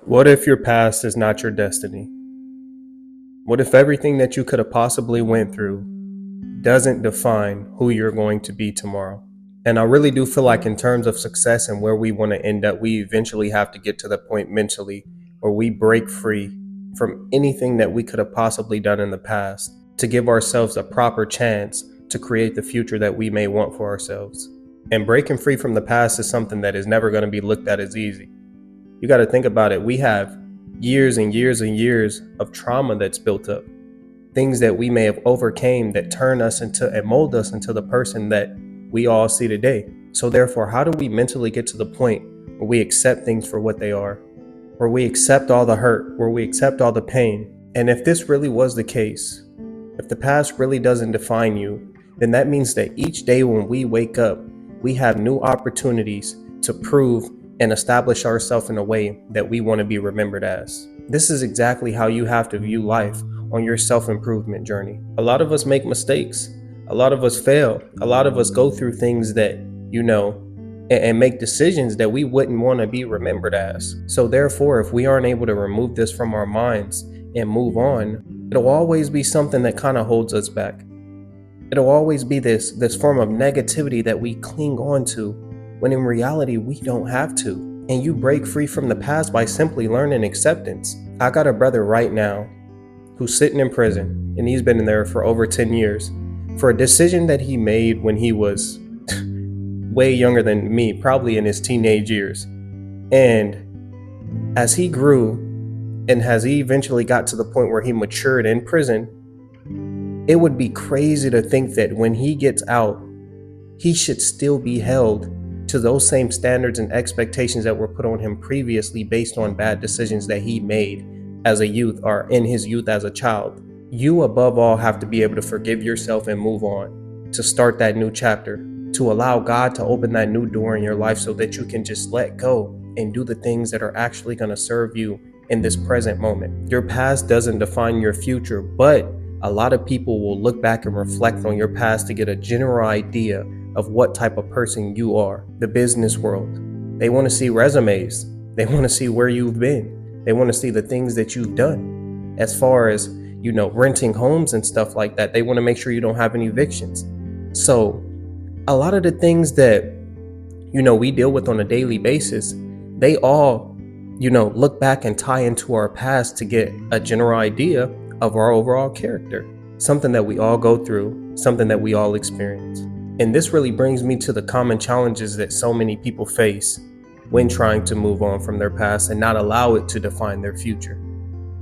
What if your past is not your destiny? What if everything that you could have possibly went through doesn't define who you're going to be tomorrow? And I really do feel like in terms of success and where we want to end up, we eventually have to get to the point mentally where we break free from anything that we could have possibly done in the past to give ourselves a proper chance to create the future that we may want for ourselves. And breaking free from the past is something that is never going to be looked at as easy. You got to think about it. We have years and years and years of trauma that's built up. Things that we may have overcame that turn us into and mold us into the person that we all see today. So therefore, how do we mentally get to the point where we accept things for what they are, where we accept all the hurt, where we accept all the pain? And if this really was the case, if the past really doesn't define you, then that means that each day when we wake up, we have new opportunities to prove and establish ourselves in a way that we want to be remembered as. This is exactly how you have to view life on your self-improvement journey. A lot of us make mistakes. A lot of us fail. A lot of us go through things that, and make decisions that we wouldn't want to be remembered as. So therefore, if we aren't able to remove this from our minds and move on, it'll always be something that kind of holds us back. It'll always be this form of negativity that we cling on to, when in reality, we don't have to. And you break free from the past by simply learning acceptance. I got a brother right now who's sitting in prison, and he's been in there for over 10 years for a decision that he made when he was way younger than me, probably in his teenage years. And as he grew, and as he eventually got to the point where he matured in prison, it would be crazy to think that when he gets out, he should still be held to those same standards and expectations that were put on him previously based on bad decisions that he made as a youth or in his youth as a child. You above all have to be able to forgive yourself and move on, to start that new chapter, to allow God to open that new door in your life so that you can just let go and do the things that are actually going to serve you in this present moment. Your past doesn't define your future, but a lot of people will look back and reflect on your past to get a general idea of what type of person you are. The business world, they want to see resumes. They want to see where you've been. They want to see the things that you've done. As far as, renting homes and stuff like that, they want to make sure you don't have any evictions. So a lot of the things that, we deal with on a daily basis, they all, look back and tie into our past to get a general idea of our overall character. Something that we all go through, something that we all experience. And this really brings me to the common challenges that so many people face when trying to move on from their past and not allow it to define their future,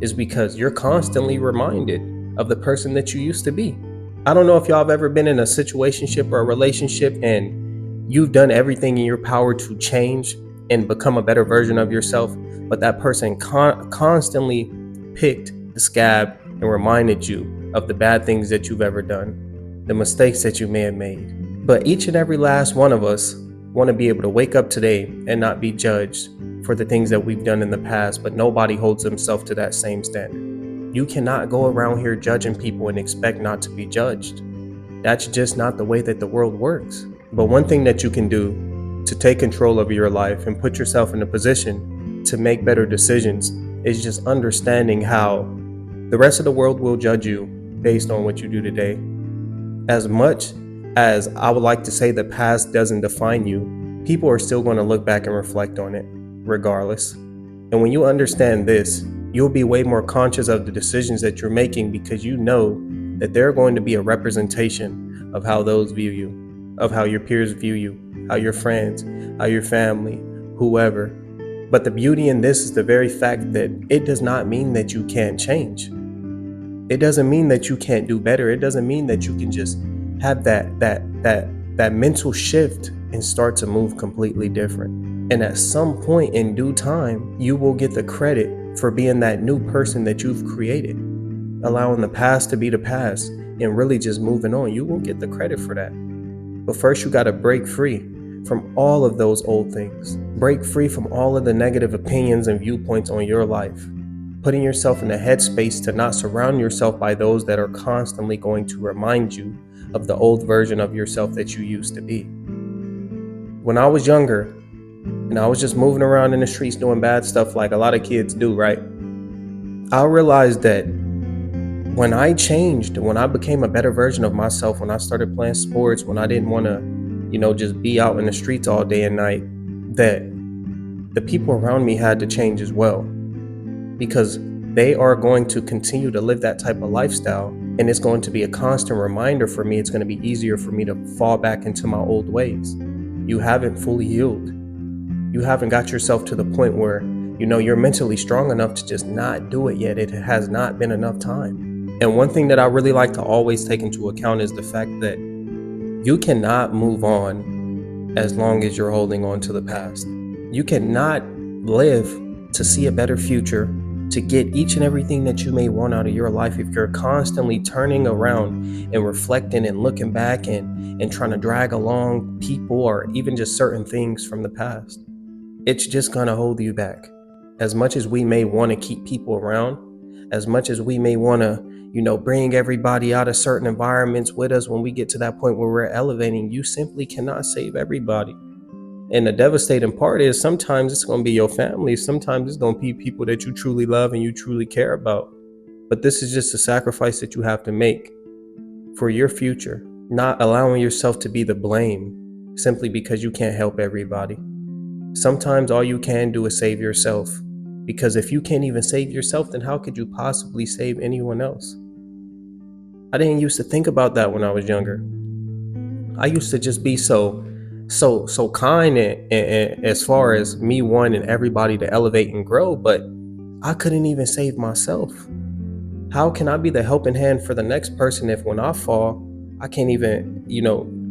is because you're constantly reminded of the person that you used to be. I don't know if y'all have ever been in a situationship or a relationship and you've done everything in your power to change and become a better version of yourself, but that person constantly picked the scab and reminded you of the bad things that you've ever done, the mistakes that you may have made. But each and every last one of us want to be able to wake up today and not be judged for the things that we've done in the past, but nobody holds himself to that same standard. You cannot go around here judging people and expect not to be judged. That's just not the way that the world works. But one thing that you can do to take control of your life and put yourself in a position to make better decisions is just understanding how the rest of the world will judge you based on what you do today. As much as I would like to say the past doesn't define you, people are still going to look back and reflect on it regardless. And when you understand this, you'll be way more conscious of the decisions that you're making, because you know that they're going to be a representation of how those view you, of how your peers view you, how your friends, how your family, whoever. But the beauty in this is the very fact that it does not mean that you can't change. It doesn't mean that you can't do better. It doesn't mean that you can just have that mental shift and start to move completely different. And at some point in due time, you will get the credit for being that new person that you've created, allowing the past to be the past and really just moving on. You will get the credit for that. But first, you got to break free from all of those old things. Break free from all of the negative opinions and viewpoints on your life. Putting yourself in a headspace to not surround yourself by those that are constantly going to remind you of the old version of yourself that you used to be. When I was younger, and I was just moving around in the streets doing bad stuff like a lot of kids do, right? I realized that when I changed, when I became a better version of myself, when I started playing sports, when I didn't want to, just be out in the streets all day and night, that the people around me had to change as well, because they are going to continue to live that type of lifestyle. And it's going to be a constant reminder for me. It's going to be easier for me to fall back into my old ways. You haven't fully healed. You haven't got yourself to the point where, you're mentally strong enough to just not do it yet. It has not been enough time. And one thing that I really like to always take into account is the fact that you cannot move on as long as you're holding on to the past. You cannot live to see a better future, to get each and everything that you may want out of your life, if you're constantly turning around and reflecting and looking back and trying to drag along people or even just certain things from the past. It's just going to hold you back. As much as we may want to keep people around, as much as we may want to, bring everybody out of certain environments with us when we get to that point where we're elevating, you simply cannot save everybody. And the devastating part is sometimes it's going to be your family. Sometimes it's going to be people that you truly love and you truly care about. But this is just a sacrifice that you have to make for your future, not allowing yourself to be the blame simply because you can't help everybody. Sometimes all you can do is save yourself, because if you can't even save yourself, then how could you possibly save anyone else? I didn't used to think about that when I was younger. I used to just be so kind and as far as me wanting everybody to elevate and grow, but I couldn't even save myself. How can I be the helping hand for the next person if when I fall, I can't even,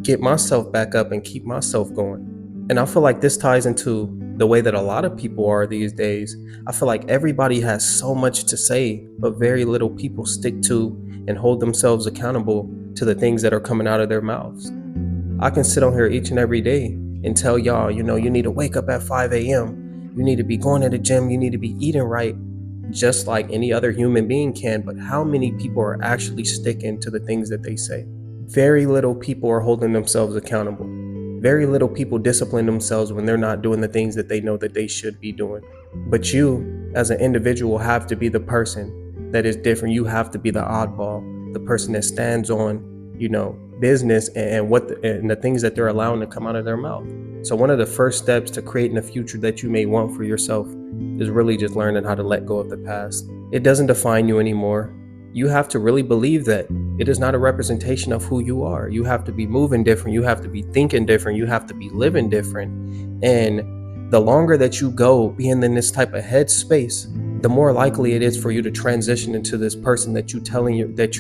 get myself back up and keep myself going? And I feel like this ties into the way that a lot of people are these days. I feel like everybody has so much to say, but very little people stick to and hold themselves accountable to the things that are coming out of their mouths. I can sit on here each and every day and tell y'all, you need to wake up at 5 a.m. You need to be going to the gym. You need to be eating right, just like any other human being can. But how many people are actually sticking to the things that they say? Very little people are holding themselves accountable. Very little people discipline themselves when they're not doing the things that they know that they should be doing. But you, as an individual, have to be the person that is different. You have to be the oddball, the person that stands on, business and the things that they're allowing to come out of their mouth. So one of the first steps to creating a future that you may want for yourself is really just learning how to let go of the past. It doesn't define you anymore. You have to really believe that it is not a representation of who you are. You have to be moving different. You have to be thinking different. You have to be living different. And the longer that you go being in this type of headspace, the more likely it is for you to transition into this person that you're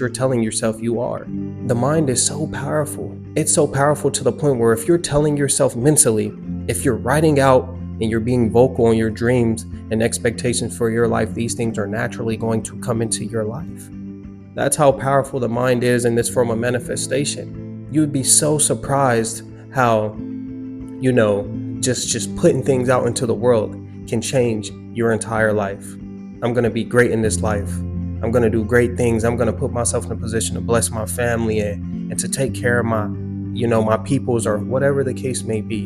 telling yourself you are. The mind is so powerful. It's so powerful to the point where if you're telling yourself mentally, if you're writing out and you're being vocal in your dreams and expectations for your life, these things are naturally going to come into your life. That's how powerful the mind is in this form of manifestation. You'd be so surprised how, just putting things out into the world can change your entire life. I'm going to be great in this life. I'm going to do great things. I'm going to put myself in a position to bless my family and to take care of my, my peoples or whatever the case may be.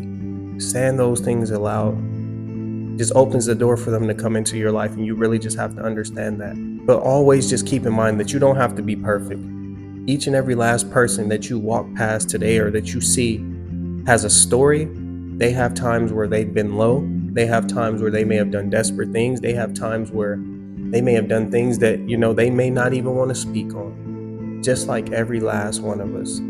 Saying those things aloud just opens the door for them to come into your life, and you really just have to understand that. But always just keep in mind that you don't have to be perfect. Each and every last person that you walk past today or that you see has a story. They have times where they've been low. They have times where they may have done desperate things. They have times where they may have done things that, they may not even want to speak on. Just like every last one of us.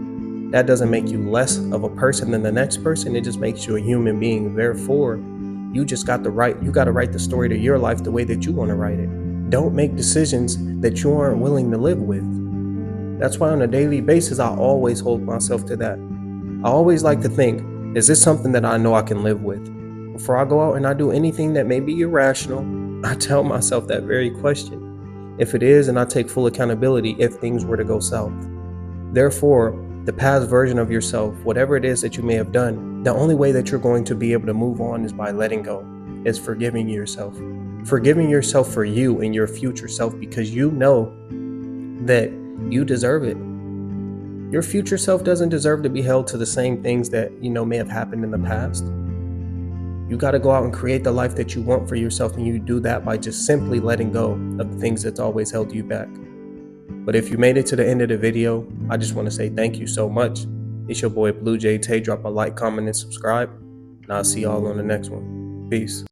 That doesn't make you less of a person than the next person. It just makes you a human being. Therefore, you got to write the story to your life the way that you want to write it. Don't make decisions that you aren't willing to live with. That's why on a daily basis, I always hold myself to that. I always like to think, is this something that I know I can live with? Before I go out and I do anything that may be irrational, I tell myself that very question. If it is, and I take full accountability if things were to go south. Therefore, the past version of yourself, whatever it is that you may have done, the only way that you're going to be able to move on is by letting go, is forgiving yourself. Forgiving yourself for you and your future self, because you know that you deserve it. Your future self doesn't deserve to be held to the same things that, may have happened in the past. You got to go out and create the life that you want for yourself, and you do that by just simply letting go of the things that's always held you back. But if you made it to the end of the video, I just want to say thank you so much. It's your boy Blue Jay Tay. Drop a like, comment, and subscribe, and I'll see y'all on the next one. Peace.